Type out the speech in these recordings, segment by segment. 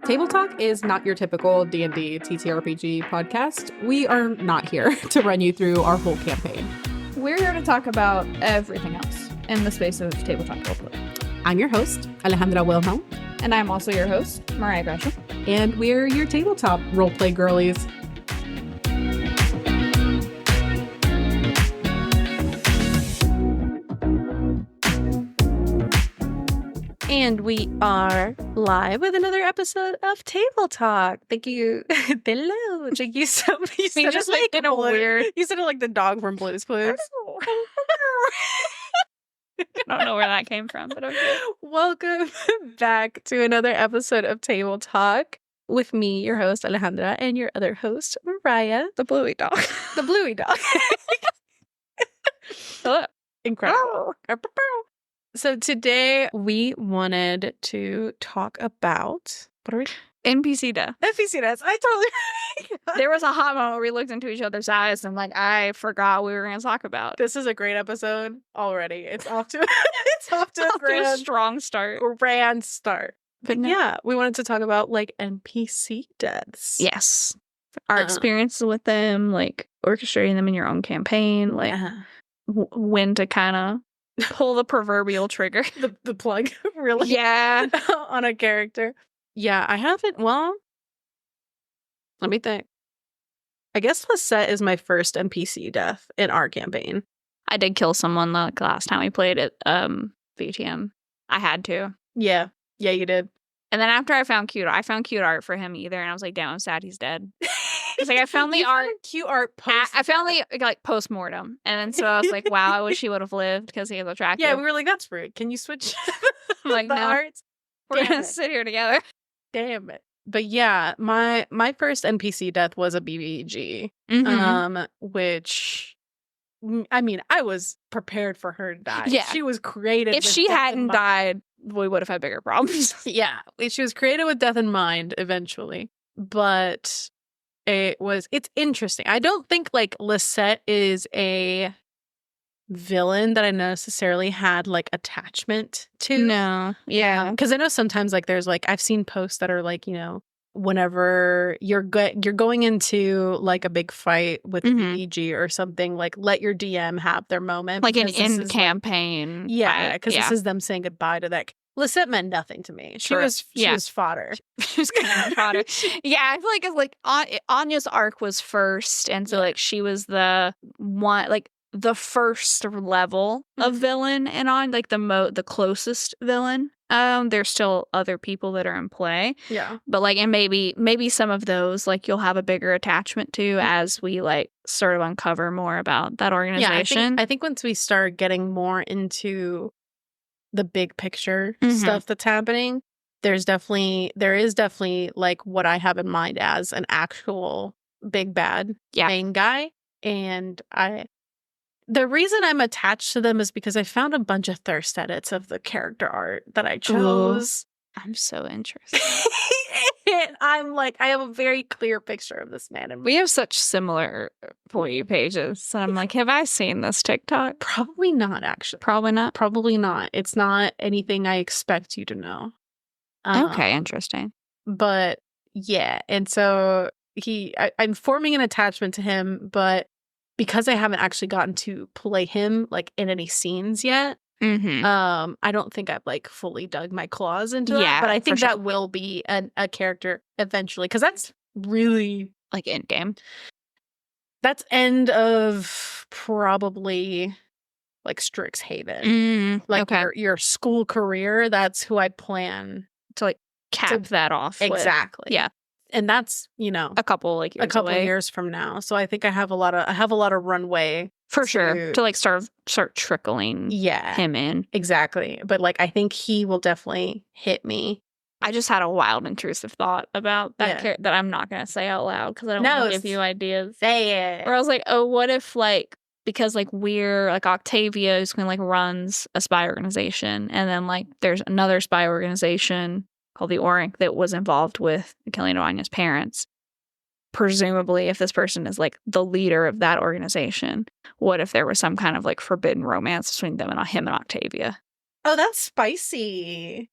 Table Talk is not your typical D&D TTRPG podcast. We are not here to run you through our whole campaign. We're here to talk about everything else in the space of tabletop roleplay. I'm your host, Alejandra Wilhelm. And I'm also your host, Mariah Gresham. And we're your tabletop roleplay girlies. And we are live with another episode of Table Talk. Thank you. Hello. Thank you so much. You said just it like in a weird... You said it like the dog from Blue's Clues. I don't know where that came from, but okay. Welcome back to another episode of Table Talk with me, your host, Alejandra, and your other host, Mariah. The bluey dog. The bluey dog. Hello. Incredible. So today we wanted to talk about what are we? NPC death. NPC deaths. I totally. There was a hot moment where we looked into each other's eyes and I forgot we were going to talk about. This is a great episode already. It's off to a strong start. Grand start. But no. Yeah, we wanted to talk about NPC deaths. Yes. Our experiences with them, orchestrating them in your own campaign, when to kind of pull the proverbial trigger. the plug, really? Yeah. On a character. Yeah, I haven't. Well, let me think. I guess Lisette is my first NPC death in our campaign. I did kill someone last time we played at VTM. I had to. Yeah, you did. And then after I found cute art for him either, and I was like, damn, I'm sad he's dead. It's I found the art. Cute art post. I found the post-mortem. And then so I was like, wow, I wish he would have lived because he was attractive. Yeah, we were like, that's rude. Can you switch I'm like, the no, arts? We're going to sit here together. Damn it. But yeah, my first NPC death was a BBG. Mm-hmm. Which, I mean, I was prepared for her to die. Yeah. She was created if with she death hadn't in mind. died, we would have had bigger problems. Yeah. She was created with death in mind eventually. But it's interesting. I don't think Lisette is a villain that I necessarily had attachment to. No. Yeah. Because I know sometimes there's I've seen posts that are whenever you're going into a big fight with BG or something, let your DM have their moment. An end campaign. Yeah, because this is them saying goodbye to that. Lisette meant nothing to me. She was fodder. She was kind of fodder. Yeah, I feel it's Anya's arc was first, and so she was the one the first level of villain, and on the closest villain. There's still other people that are in play. Yeah. But and maybe some of those you'll have a bigger attachment to as we sort of uncover more about that organization. Yeah, I think once we start getting more into the big picture stuff that's happening, there is definitely what I have in mind as an actual big bad main guy. And the reason I'm attached to them is because I found a bunch of thirst edits of the character art that I chose. Ooh, I'm so interested. And I'm I have a very clear picture of this man. And we have such similar For You pages. So I'm have I seen this TikTok? Probably not, actually. Probably not? Probably not. It's not anything I expect you to know. Okay, interesting. But yeah, and so I'm forming an attachment to him, but because I haven't actually gotten to play him in any scenes yet, I don't think I've fully dug my claws into that. But I think that will be a character eventually, because that's really end game. That's end of probably Strixhaven. Okay. Your school career. That's who I plan to cap that off. Exactly. With. Yeah. And that's, a couple years away. Years from now. So I think I have a lot of runway for sure to start trickling him in. Exactly. But I think he will definitely hit me. I just had a wild intrusive thought about that that I'm not going to say out loud because I don't want to give you ideas. Say it. Or I was oh, what if because we're Octavia is going runs a spy organization, and then there's another spy organization called the Orink that was involved with the killing of Anya's parents. Presumably, if this person is the leader of that organization, what if there was some kind of forbidden romance between them and him and Octavia? Oh, that's spicy.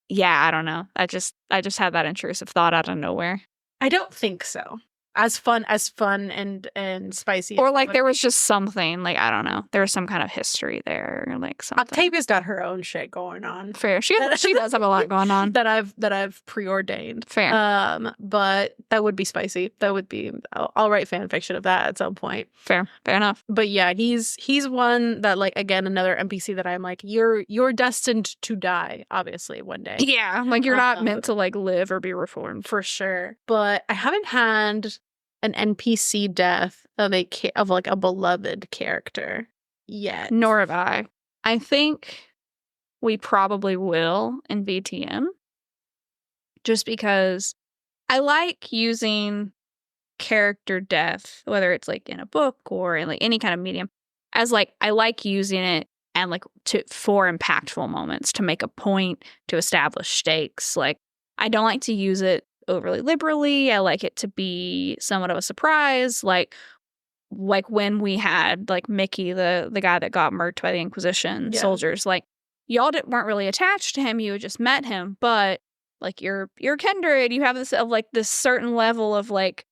Yeah, I don't know. I just had that intrusive thought out of nowhere. I don't think so. As fun and spicy. Or like there was just something, like, I don't know. There was some kind of history there, or like something. Octavia's got her own shit going on. Fair. She does have a lot going on. that I've preordained. Fair. But that would be spicy. That would be I'll write fan fiction of that at some point. Fair enough. But yeah, he's one that, like, again, another NPC that I'm like, you're destined to die, obviously, one day. Yeah, like you're not meant to like live or be reformed. For sure. But I haven't had an NPC death of like a beloved character yet. Nor have I. I think we probably will in VTM. Just because I like using character death, whether it's like in a book or in like any kind of medium, as like I like using it and like for impactful moments, to make a point, to establish stakes. Like, I don't like to use it overly liberally. I like it to be somewhat of a surprise. Like when we had like Mickey, the guy that got murked by the Inquisition soldiers, like y'all weren't really attached to him. You had just met him, but like you're kindred. You have this of like this certain level of like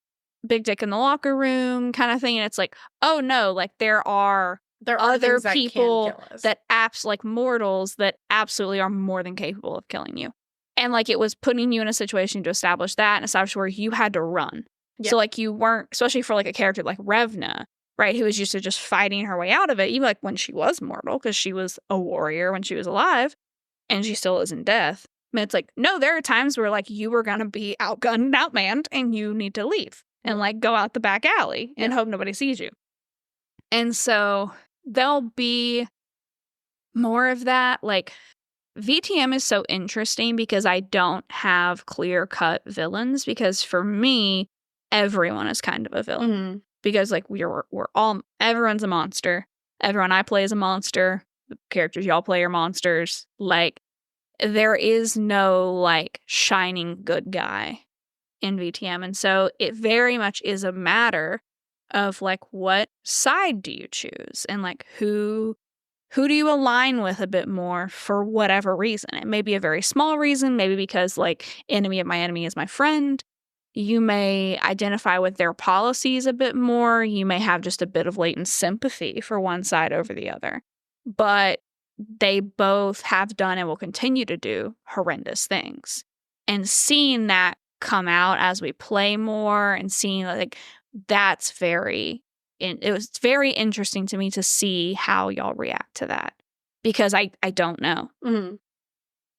big dick in the locker room kind of thing. And it's like, oh no, like there are other people that like mortals that absolutely are more than capable of killing you. And like it was putting you in a situation to establish that and establish where you had to run. Yeah. So like you weren't, especially for like a character like Revna, right, who was used to just fighting her way out of it, even like when she was mortal, because she was a warrior when she was alive, and she still is in death. I mean, it's like, no, there are times where like you were gonna be outgunned and outmanned and you need to leave and like go out the back alley and hope nobody sees you. And so there'll be more of that. Like, VTM is so interesting because I don't have clear-cut villains, because for me, everyone is kind of a villain. Mm-hmm. Because like we're all, everyone's a monster. Everyone I play is a monster. The characters y'all play are monsters. Like, there is no like shining good guy in VTM. And so it very much is a matter of like, what side do you choose? And like who do you align with a bit more for whatever reason? It may be a very small reason, maybe because like enemy of my enemy is my friend. You may identify with their policies a bit more. You may have just a bit of latent sympathy for one side over the other. But they both have done and will continue to do horrendous things. And seeing that come out as we play more and seeing like that's it was very interesting to me to see how y'all react to that, because I don't know. Mm-hmm.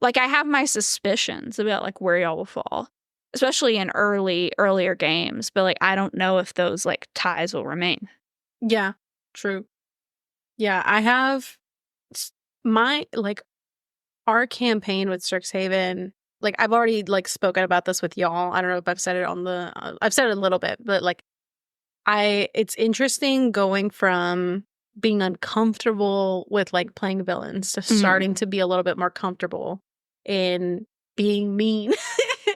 Like, I have my suspicions about like where y'all will fall, especially in earlier games, but like I don't know if those like ties will remain. Yeah, true. Yeah, I have my like our campaign with Strixhaven. Like, I've already like spoken about this with y'all. I don't know if I've said it on the I've said it a little bit, but like it's interesting going from being uncomfortable with like playing villains to starting to be a little bit more comfortable in being mean.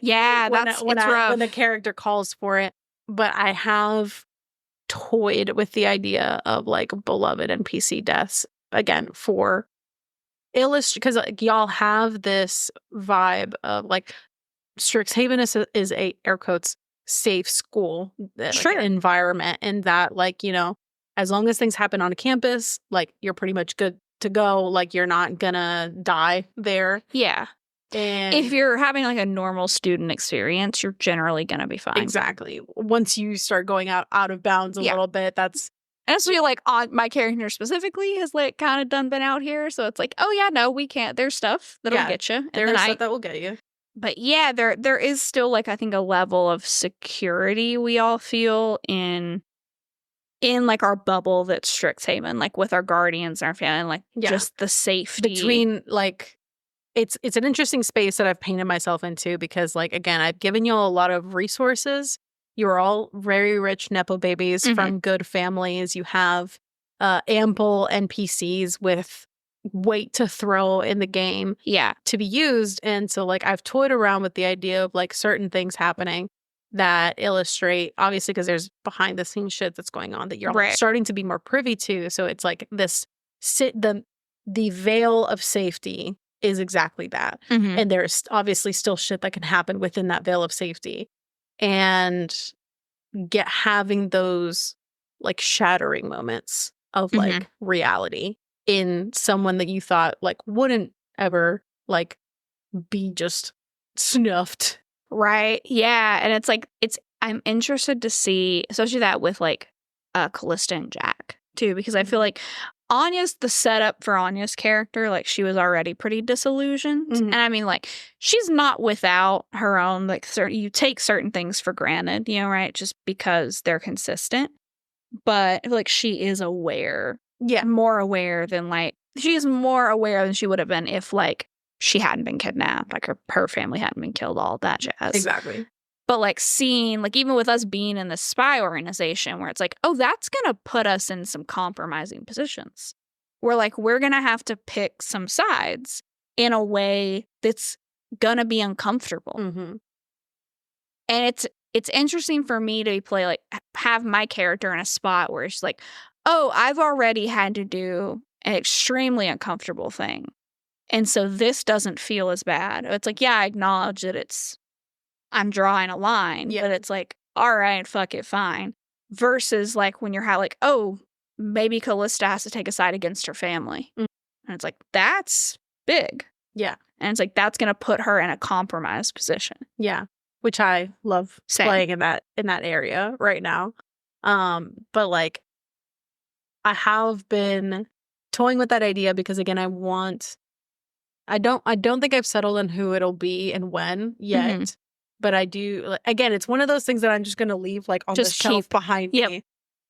Yeah, when the character calls for it. But I have toyed with the idea of like beloved NPC deaths again for illustrate, because like y'all have this vibe of like Strixhaven is a air quotes safe school environment, and that like, you know, as long as things happen on a campus, like you're pretty much good to go. Like, you're not gonna die there. Yeah. And if you're having like a normal student experience, you're generally gonna be fine. Exactly. Once you start going out of bounds a little bit, that's. And so like my character specifically has like kind of been out here, so it's like, oh yeah, no, we can't. There's stuff that'll get you. There's stuff that will get you. But yeah, there is still like, I think, a level of security we all feel in like our bubble that's Strixhaven, like with our guardians and our family, like just the safety between like. It's an interesting space that I've painted myself into, because like, again, I've given you a lot of resources. You're all very rich Nepo babies from good families. You have ample NPCs with weight to throw in the game to be used. And so like, I've toyed around with the idea of like certain things happening that illustrate, obviously, because there's behind the scenes shit that's going on that you're starting to be more privy to. So it's like this the veil of safety is exactly that. Mhm. And there's obviously still shit that can happen within that veil of safety. And having those like shattering moments of like reality in someone that you thought like wouldn't ever like be just snuffed. Right. Yeah. And it's like, I'm interested to see, especially that with like Callista and Jack too, because I feel like the setup for Anya's character, like she was already pretty disillusioned. Mhm. And I mean, like, she's not without her own, like, you take certain things for granted, you know, right? Just because they're consistent. But I feel like she is aware. Yeah. More aware than like, she's more aware than she would have been if like she hadn't been kidnapped, like her family hadn't been killed, all that jazz. Exactly. But like seeing, like even with us being in this spy organization where it's like, oh, that's going to put us in some compromising positions. Where like we're going to have to pick some sides in a way that's going to be uncomfortable. Mm-hmm. And it's interesting for me to play, like, have my character in a spot where it's like, oh, I've already had to do an extremely uncomfortable thing. And so this doesn't feel as bad. It's like, yeah, I acknowledge that I'm drawing a line, but it's like, all right, fuck it, fine. Versus like when you're like, oh, maybe Callista has to take a side against her family. Mm. And it's like, that's big. Yeah. And it's like, that's going to put her in a compromised position. Yeah. Which I love playing in that area right now. But like, I have been toying with that idea because again, I don't think I've settled on who it'll be and when yet. Mm-hmm. But I do, again, it's one of those things that I'm just going to leave like on the shelf behind me.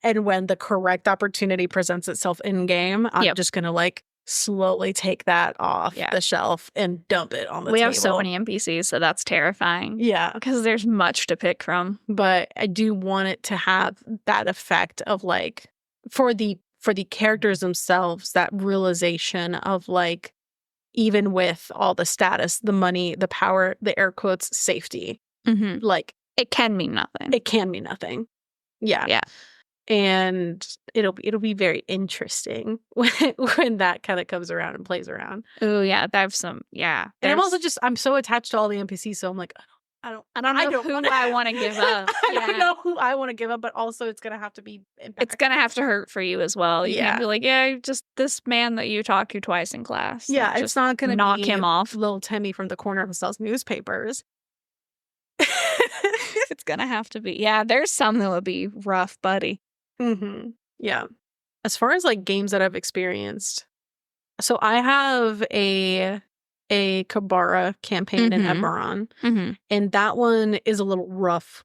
And when the correct opportunity presents itself in game, I'm just going to like slowly take that off the shelf and dump it on the table. We have so many NPCs, so that's terrifying. Yeah. Because there's much to pick from. But I do want it to have that effect of like, for the characters themselves, that realization of like, even with all the status, the money, the power, the air quotes, safety, like it can mean nothing. It can mean nothing. Yeah. Yeah. And it'll be very interesting when that kind of comes around and plays around. Oh yeah, there's some and I'm so attached to all the NPCs, so I'm like, I don't know who I want to give up. I don't know who I want to give up, but also it's gonna have to be impactful. It's gonna have to hurt for you as well. You can't be like, just this man that you talked to twice in class. Yeah, like, it's not gonna knock be him off. Little Timmy from the corner who sells newspapers. It's gonna have to be. Yeah, there's some that would be rough, buddy. Mm-hmm. Yeah. As far as like games that I've experienced, so I have a Kabara campaign in Eberron, and that one is a little rough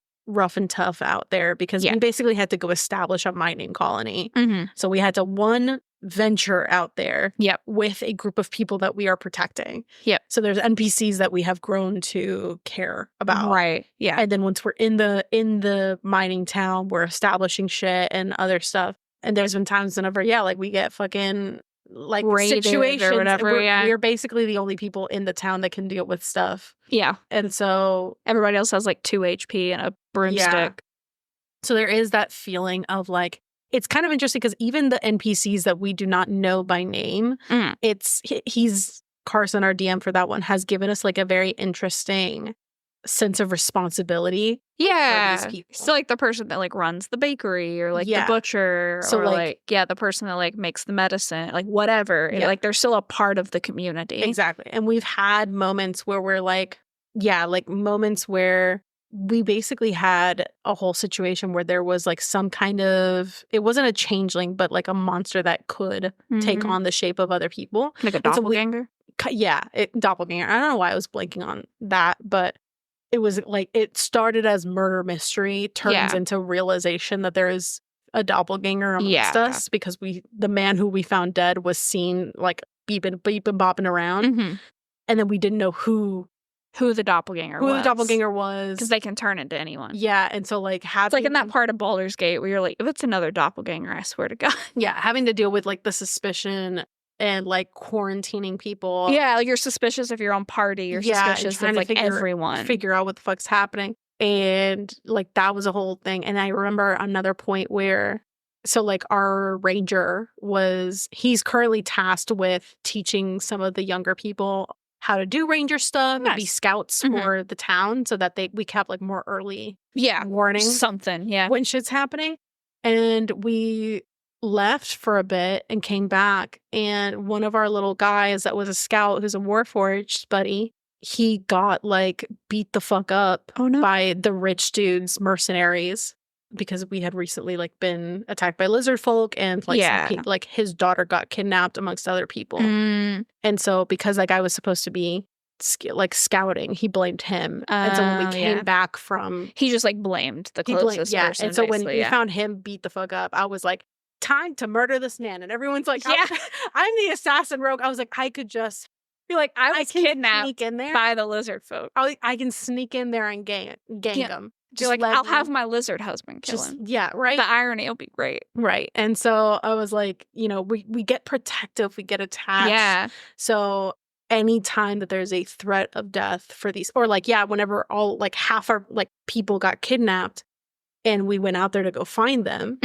and tough out there because we basically had to go establish a mining colony. So we had to venture out there with a group of people that we are protecting. So there's NPCs that we have grown to care about. Right. Yeah. And then once we're in the mining town, we're establishing shit and other stuff. And there's been times whenever, like we get fucking like raided situations or whatever. We're basically the only people in the town that can deal with stuff. Yeah. And so everybody else has like 2 HP and a broomstick. Yeah. So there is that feeling of like, it's kind of interesting because even the NPCs that we do not know by name, he's Carson, our DM for that one, has given us like a very interesting sense of responsibility. Yeah. For these people. So like the person that like runs the bakery or like the butcher or like the person that like makes the medicine, like whatever. Like they're still a part of the community. Exactly. And we've had moments where we're like, moments where we basically had a whole situation where there was like some kind of, it wasn't a changeling, but like a monster that could take on the shape of other people. Like a doppelganger? Doppelganger. I don't know why I was blanking on that, but it was like, it started as murder mystery, turns into realization that there is a doppelganger amongst us because the man who we found dead was seen like beeping, bopping around. And then we didn't know who the doppelganger was. Because they can turn into anyone. Yeah, and so like it's like in that part of Baldur's Gate where you're like, if it's another doppelganger, I swear to God. Yeah, having to deal with like the suspicion and like quarantining people. Yeah, like you're suspicious of your own party. You're suspicious of like everyone. Figure out what the fuck's happening. And like that was a whole thing. And I remember another point where So like our ranger he's currently tasked with teaching some of the younger people how to do ranger stuff and be scouts for the town so that we kept like more early warnings. Something, when shit's happening. And we left for a bit and came back, and one of our little guys that was a scout who's a Warforged buddy, he got like beat the fuck up by the rich dude's mercenaries because we had recently like been attacked by lizard folk, and like like his daughter got kidnapped amongst other people. And so because that guy was supposed to be like scouting, he blamed him. And so when we came back from, he just like blamed the closest person. And so when we found him beat the fuck up, I was like, time to murder this man. And everyone's like, I'm the assassin rogue. I was like, I could just be like, I was kidnapped in there by the lizard folk. I can sneak in there and gang them. Just like, I'll have my lizard husband kill him. Yeah, right. The irony will be great. Right. And so I was like, you know, we get protective, we get attached. Yeah. So anytime that there's a threat of death for these, or like, whenever all like half our like people got kidnapped and we went out there to go find them,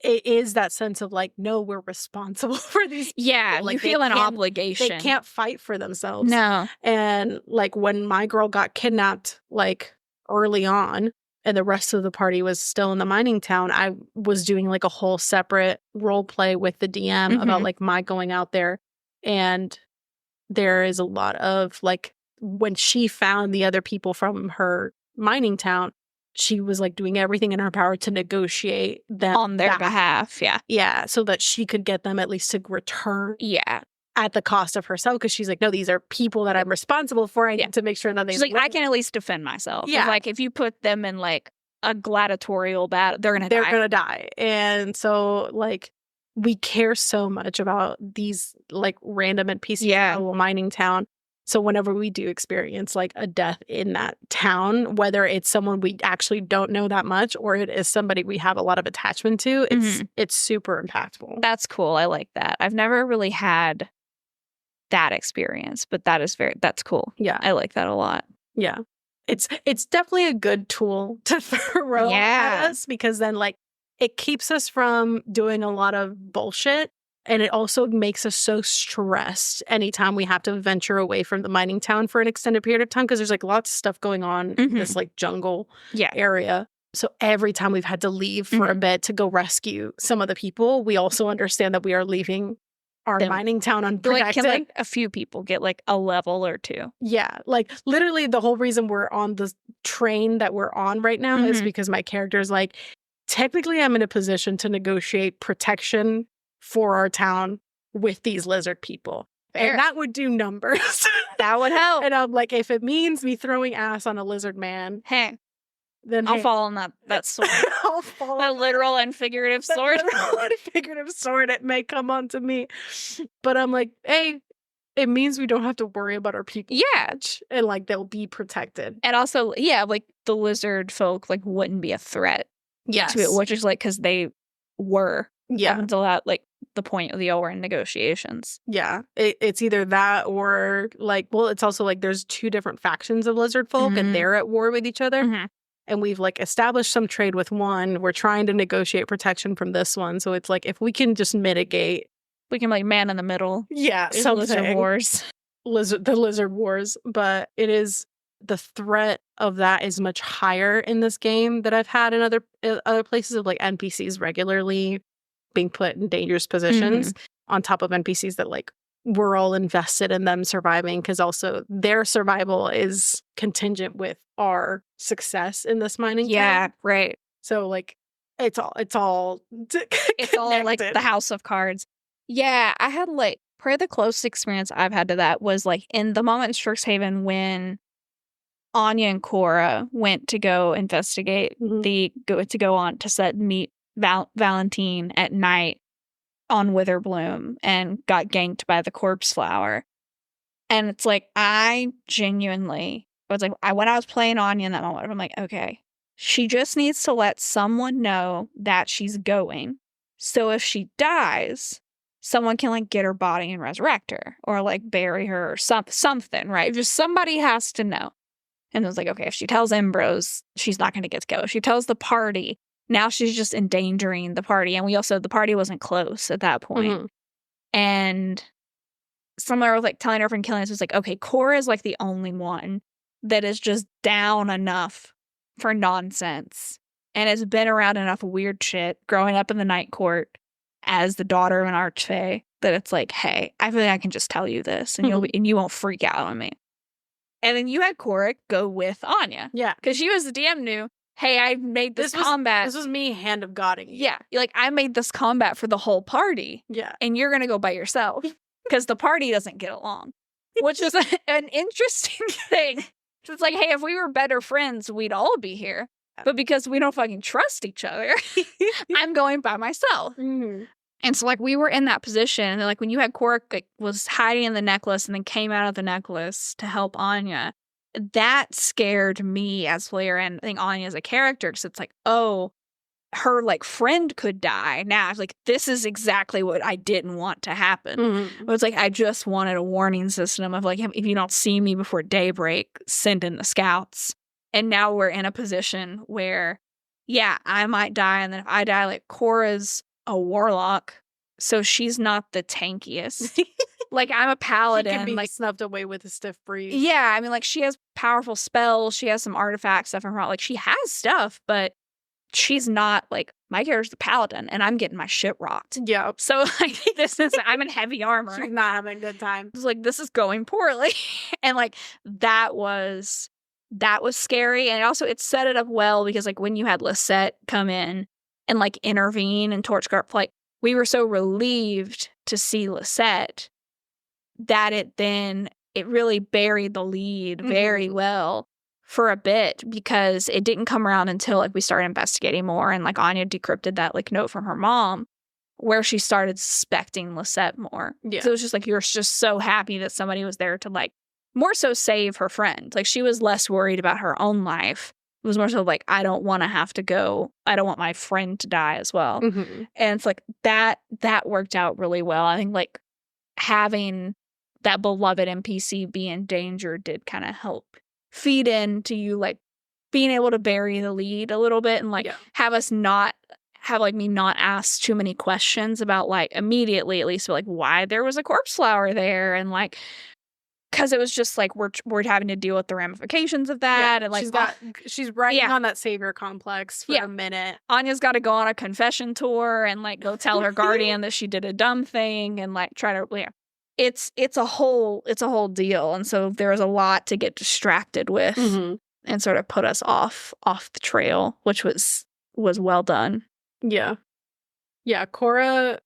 it is that sense of like, no, we're responsible for these people. Like, you feel an obligation. They can't fight for themselves. No. And like when my girl got kidnapped, like early on, and the rest of the party was still in the mining town, I was doing like a whole separate role play with the DM about like my going out there. And there is a lot of like, when she found the other people from her mining town, she was like doing everything in her power to negotiate them on their behalf. Yeah. So that she could get them at least to return. At the cost of herself, because she's like, no, these are people that I'm responsible for. I need to make sure that she's like, I can at least defend myself. Yeah. Like if you put them in like a gladiatorial battle, they're gonna die. And so like we care so much about these like random NPCs in a mining town. So whenever we do experience like a death in that town, whether it's someone we actually don't know that much or it is somebody we have a lot of attachment to, it's super impactful. That's cool. I like that. I've never really had that experience, but that's cool. Yeah. I like that a lot. Yeah. It's definitely a good tool to throw at us, because then like it keeps us from doing a lot of bullshit. And it also makes us so stressed anytime we have to venture away from the mining town for an extended period of time, because there's like lots of stuff going on in this like jungle area. So every time we've had to leave for a bit to go rescue some of the people, we also understand that we are leaving our mining town unprotected. Like, can like a few people get like a level or two? Yeah. Like literally the whole reason we're on the train that we're on right now is because my character's like, technically I'm in a position to negotiate protection for our town with these lizard people. Fair. And that would do numbers. That would help. And I'm like, if it means me throwing ass on a lizard man, then I'll fall on that sword. I'll fall on literal and figurative sword. Literal and figurative sword. It may come onto me. But I'm like, hey, it means we don't have to worry about our people. Yeah. And like they'll be protected. And also, like the lizard folk like wouldn't be a threat. Yes. To it, which is like because they were. Yeah. Up until that, like the point of the war in negotiations. Yeah. It's either that or like, well, it's also like there's two different factions of lizard folk and they're at war with each other. And we've like established some trade with one. We're trying to negotiate protection from this one. So it's like, if we can just mitigate. We can like man in the middle. Yeah. Lizard wars. The lizard wars. But it is, the threat of that is much higher in this game that I've had in other places of like NPCs regularly being put in dangerous positions on top of NPCs that like we're all invested in them surviving, because also their survival is contingent with our success in this mining town. Right. So like it's all it's all like the house of cards. Yeah, I had like probably the closest experience I've had to that was like in the moment in Strixhaven when Anya and Cora went to go investigate meet Valentine at night on Witherbloom and got ganked by the corpse flower. And it's like, I genuinely was like, when I was playing Anya in that moment, I'm like, okay, she just needs to let someone know that she's going. So if she dies, someone can like get her body and resurrect her or like bury her or something, right? Just somebody has to know. And I was like, okay, if she tells Ambrose, she's not going to get to go. If she tells the party, now she's just endangering the party. And the party wasn't close at that point. Mm-hmm. And Summer was like telling her friend Killian, was like, okay, Cora is like the only one that is just down enough for nonsense and has been around enough weird shit growing up in the Night Court as the daughter of an archfey that it's like, hey, I feel like I can just tell you this and you won't freak out on me. And then you had Cora go with Anya. Yeah. Because she was the DM knew, hey, I made this combat. This was me hand of godding you. Yeah. Like, I made this combat for the whole party. Yeah. And you're going to go by yourself. Because the party doesn't get along, which is an interesting thing. So it's like, hey, if we were better friends, we'd all be here. But because we don't fucking trust each other, I'm going by myself. Mm-hmm. And so, like, we were in that position. And like, when you had Cora was hiding in the necklace and then came out of the necklace to help Anya, that scared me as player and I think Anya as a character. Because it's like, oh, her like friend could die. Now it's like, this is exactly what I didn't want to happen. Mm-hmm. But it's like, I just wanted a warning system of like, if you don't see me before daybreak, send in the scouts. And now we're in a position where, yeah, I might die. And then if I die, like, Cora's a warlock, so she's not the tankiest. Like, I'm a paladin. She can be like snuffed away with a stiff breeze. Yeah, I mean, like, she has powerful spells. She has some artifact stuff in her. Like, she has stuff, but she's not like, my character's the paladin and I'm getting my shit rocked. Yeah. So like, I'm in heavy armor. She's not having a good time. It's like, this is going poorly. And like, that was scary. And also it set it up well because like when you had Lisette come in and like intervene and Torchguard, like, we were so relieved to see Lisette that it really buried the lead very well for a bit because it didn't come around until like we started investigating more and like Anya decrypted that like note from her mom where she started suspecting Lisette more. Yeah. So it was just like, you're just so happy that somebody was there to like more so save her friend. Like, she was less worried about her own life. It was more so like, I don't want to have to go. I don't want my friend to die as well. Mm-hmm. And it's like that worked out really well. I think like having that beloved NPC be in danger did kind of help feed into you like being able to bury the lead a little bit and like have us not have like me not ask too many questions about like immediately at least like why there was a corpse flower there and like because it was just like we're having to deal with the ramifications of that and like she's riding on that savior complex for a minute. Anya's got to go on a confession tour and like go tell her guardian that she did a dumb thing and like try to it's a whole deal. And so there was a lot to get distracted with and sort of put us off the trail, which was well done. Yeah. Yeah. Throwing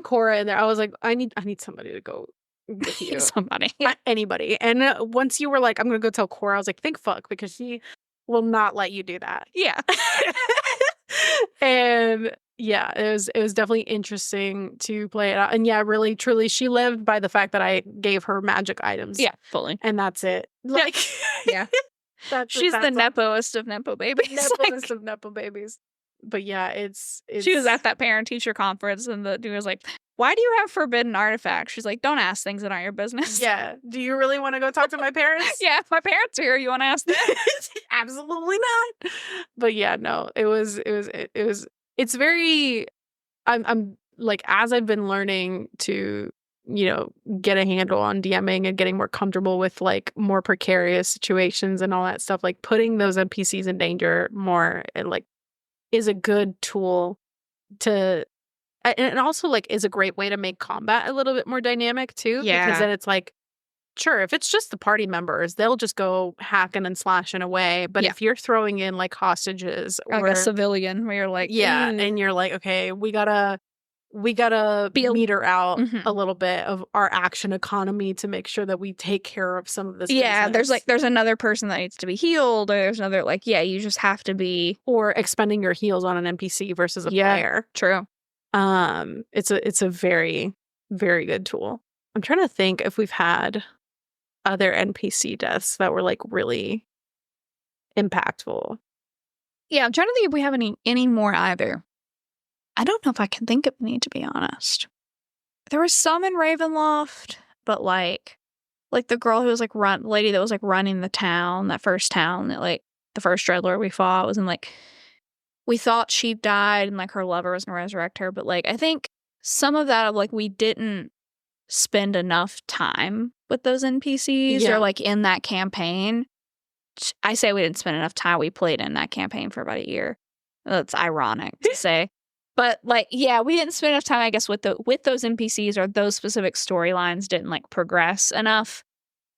Cora in there, I was like, I need somebody to go with you. Somebody. Anybody. And once you were like, I'm going to go tell Cora, I was like, think fuck, because she will not let you do that. Yeah. And yeah, it was definitely interesting to play it out. And yeah, really, truly, she lived by the fact that I gave her magic items. Yeah, fully. And that's it. Like, yeah. She's the nepoist of nepo babies. Nepoist of nepo babies. But yeah, it's she was at that parent-teacher conference and the dude was like, why do you have forbidden artifacts? She's like, don't ask things that aren't your business. Yeah. Do you really want to go talk to my parents? Yeah, if my parents are here, you want to ask them? Absolutely not. But yeah, no, it's very, I'm like, as I've been learning to, get a handle on DMing and getting more comfortable with like more precarious situations and all that stuff, like putting those NPCs in danger more and like is a good tool to, and also like is a great way to make combat a little bit more dynamic too. Yeah. Because then it's like, sure, if it's just the party members, they'll just go hacking and slashing away. But if you're throwing in like hostages or like a civilian where you're like, and you're like, okay, we gotta meter out a little bit of our action economy to make sure that we take care of some of this. Yeah, business. there's another person that needs to be healed, or there's another like, you just have to be or expending your heals on an NPC versus a player. True. It's a very, very good tool. I'm trying to think if we've had other NPC deaths that were like really impactful. Yeah, I'm trying to think if we have any more either. I don't know if I can think of any, to be honest. There was some in Ravenloft, but like the girl who was like lady that was like running the town, that first town that like the first Dreadlord we fought was in like we thought she died and like her lover was gonna resurrect her, but like I think some of that of like we didn't spend enough time with those NPCs or like in that campaign. I say we didn't spend enough time. We played in that campaign for about a year. That's ironic to say. But like, yeah, we didn't spend enough time, I guess, with those NPCs, or those specific storylines didn't like progress enough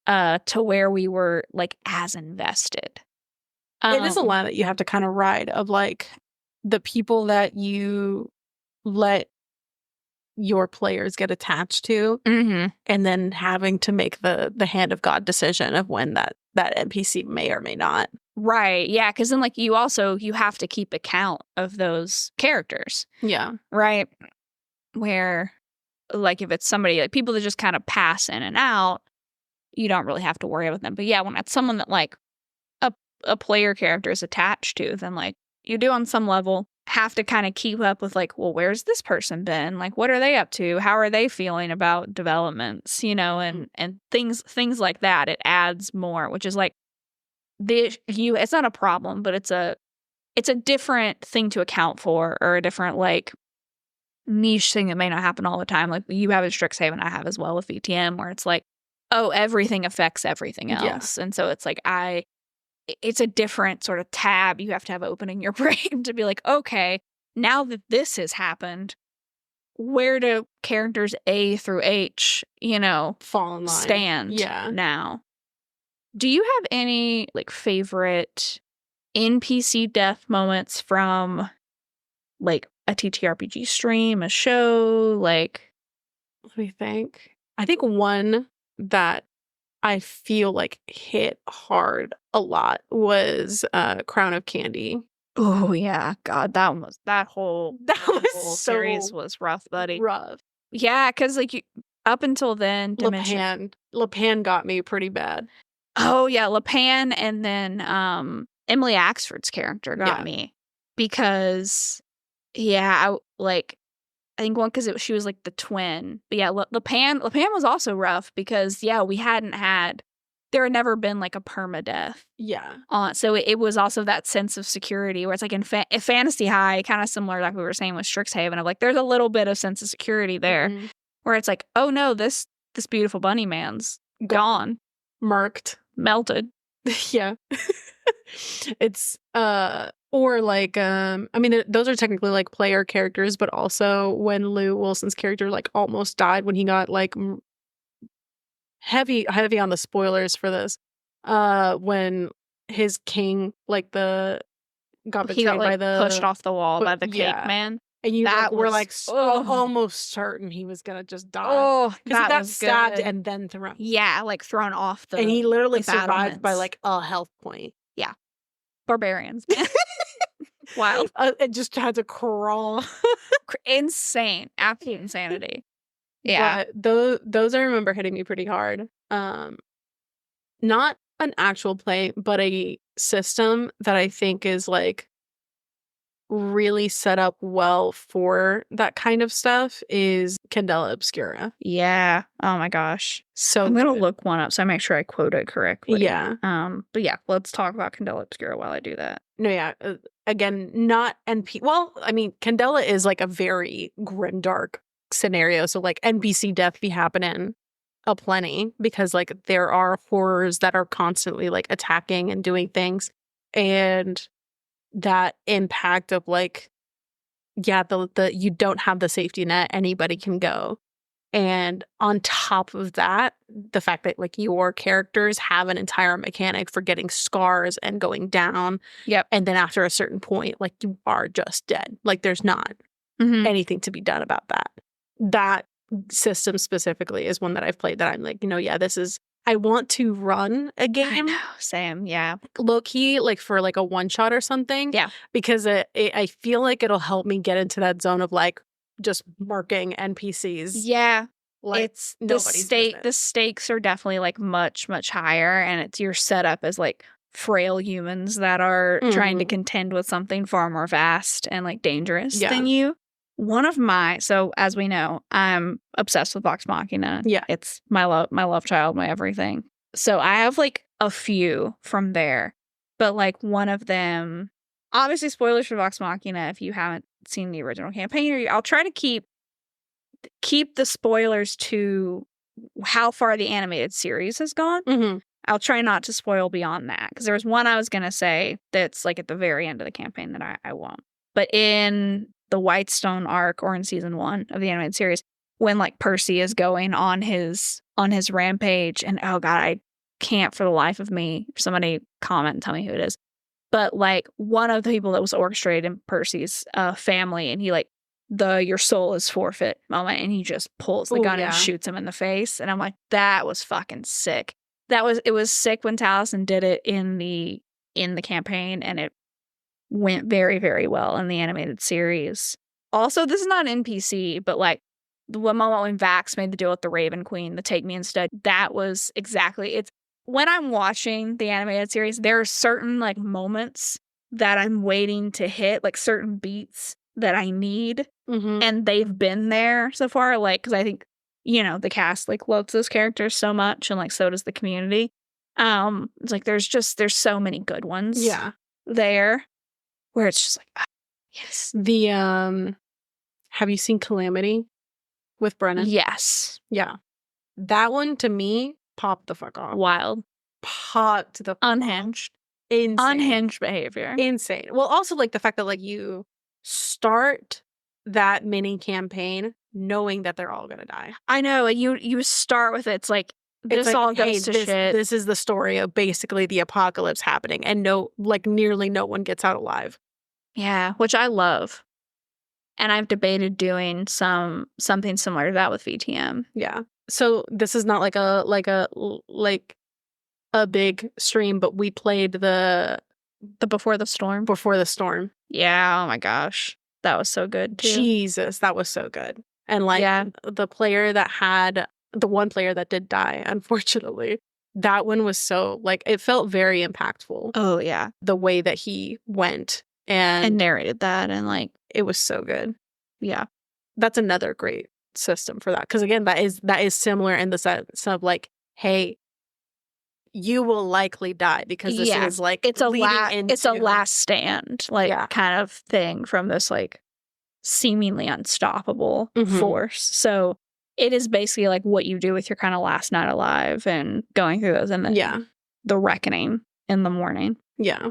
to where we were like as invested. It is a lot that you have to kind of ride of like the people that you let your players get attached to, and then having to make the hand of God decision of when that NPC may or may not. Right. Yeah. Because then like you have to keep account of those characters. Yeah. Right. Where like if it's somebody like people that just kind of pass in and out, you don't really have to worry about them. But yeah, when it's someone that like a player character is attached to, then like you do on some level have to kind of keep up with like, well, where's this person been? Like, what are they up to? How are they feeling about developments? You know, and things like that. It adds more, which is like it's not a problem, but it's a different thing to account for, or a different like niche thing that may not happen all the time. Like you have in Strixhaven, I have as well with VTM, where it's like, oh, everything affects everything else. And so it's like it's a different sort of tab you have to have open in your brain to be like, okay, now that this has happened, where do characters A through H, you know, fall in line, stand now? Do you have any like favorite NPC death moments from like a TTRPG stream, a show? Like, let me think. I think one that I feel like hit hard a lot was Crown of Candy. Oh yeah, God, that whole series was rough, buddy. Rough. Yeah, because like up until then, Lepan got me pretty bad. Oh yeah, Lepan, and then Emily Axford's character got me because I think one because she was like the twin. But yeah, Lepan was also rough because we there had never been like a permadeath. Yeah. So it was also that sense of security where it's like in Fantasy High, kind of similar like we were saying with Strixhaven, of like there's a little bit of sense of security there where it's like, oh no, this beautiful bunny man's gone. Murked. Melted. Yeah. It's or like I mean those are technically like player characters, but also when Lou Wilson's character like almost died when he got like heavy on the spoilers for this, when his king like got betrayed by the pushed off the wall by the cake man. And you were like almost certain he was gonna just die. Oh, because he got stabbed and then thrown. Yeah, like thrown off and he literally survived by like a health point. Yeah, barbarians. Wild. It just had to crawl. Insane, absolute insanity. Yeah, but those I remember hitting me pretty hard. Not an actual play, but a system that I think is like really set up well for that kind of stuff is Candela Obscura. Yeah. Oh my gosh. So I'm gonna look one up so I make sure I quote it correctly. Yeah. But yeah, let's talk about Candela Obscura while I do that. No, yeah. Again, not NP. Well, I mean, Candela is like a very grimdark scenario. So like NPC death be happening aplenty because like there are horrors that are constantly like attacking and doing things, and that impact of like, the you don't have the safety net, anybody can go. And on top of that, the fact that like your characters have an entire mechanic for getting scars and going down. Yep. And then after a certain point, like you are just dead. Like there's not anything to be done about that. That system specifically is one that I've played that I'm like, I want to run a game. I know, same, yeah. Low key, like for like a one shot or something. Yeah. Because I feel like it'll help me get into that zone of like just marking NPCs. Yeah. Like it's the stakes are definitely like much, much higher, and you're set up as like frail humans that are trying to contend with something far more vast and like dangerous than you. So as we know, I'm obsessed with Vox Machina. Yeah. It's my love child, my everything. So I have like a few from there, but like one of them obviously spoilers for Vox Machina if you haven't seen the original campaign. Or I'll try to keep the spoilers to how far the animated series has gone. Mm-hmm. I'll try not to spoil beyond that, because there was one I was going to say that's like at the very end of the campaign that I won't. But in the Whitestone arc, or in season 1 of the animated series, when like Percy is going on his rampage, and oh god, I can't for the life of me, somebody comment and tell me who it is, but like one of the people that was orchestrated in Percy's family, and he like your soul is forfeit moment, and he just pulls the gun and shoots him in the face, and I'm like, that was fucking sick. It was sick when Taliesin did it in the campaign, and it went very, very well in the animated series. Also, this is not an NPC, but like the moment when Vax made the deal with the Raven Queen, the take me instead, that was exactly it's when I'm watching the animated series, there are certain like moments that I'm waiting to hit, like certain beats that I need, and they've been there so far, like, because I think, you know, the cast like loves those characters so much, and like so does the community. It's like there's so many good ones there where it's just like, ah, yes. The have you seen Calamity with Brennan? Yes. Yeah. That one to me popped the fuck off. Wild. Popped the fuck unhinged. Off. Insane. Unhinged behavior. Insane. Well, also like the fact that like you start that mini campaign knowing that they're all gonna die. I know. You start with it. It's like this all goes to shit. This is the story of basically the apocalypse happening, and nearly no one gets out alive. Yeah, which I love. And I've debated doing something similar to that with VTM. Yeah. So this is not like a big stream, but we played the Before the Storm. Before the Storm. Yeah. Oh my gosh, that was so good too. Jesus, that was so good. And like the one player that did die, unfortunately, that one was so like it felt very impactful. Oh yeah, the way that he went and narrated that, and like it was so good. Yeah, that's another great system for that, because again, that is similar in the sense of like, hey, you will likely die, because this is like it's a last stand, like kind of thing from this like seemingly unstoppable force. So it is basically like what you do with your kind of last night alive and going through those, and then the reckoning in the morning. Yeah.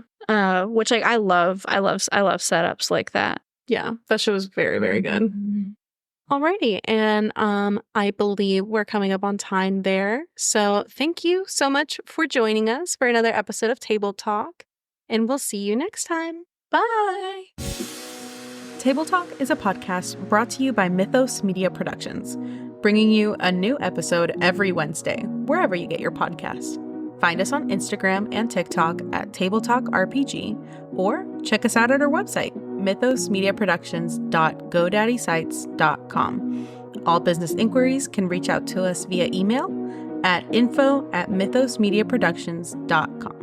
Which like I love setups like that. Yeah, that show was very, very good. Alrighty, and I believe we're coming up on time there. So thank you so much for joining us for another episode of Table Talk, and we'll see you next time. Bye! Table Talk is a podcast brought to you by Mythos Media Productions, bringing you a new episode every Wednesday, wherever you get your podcasts. Find us on Instagram and TikTok at Table Talk RPG, or check us out at our website, mythosmediaproductions.godaddyscites.com. All business inquiries can reach out to us via email at info@mythosmediaproductions.com.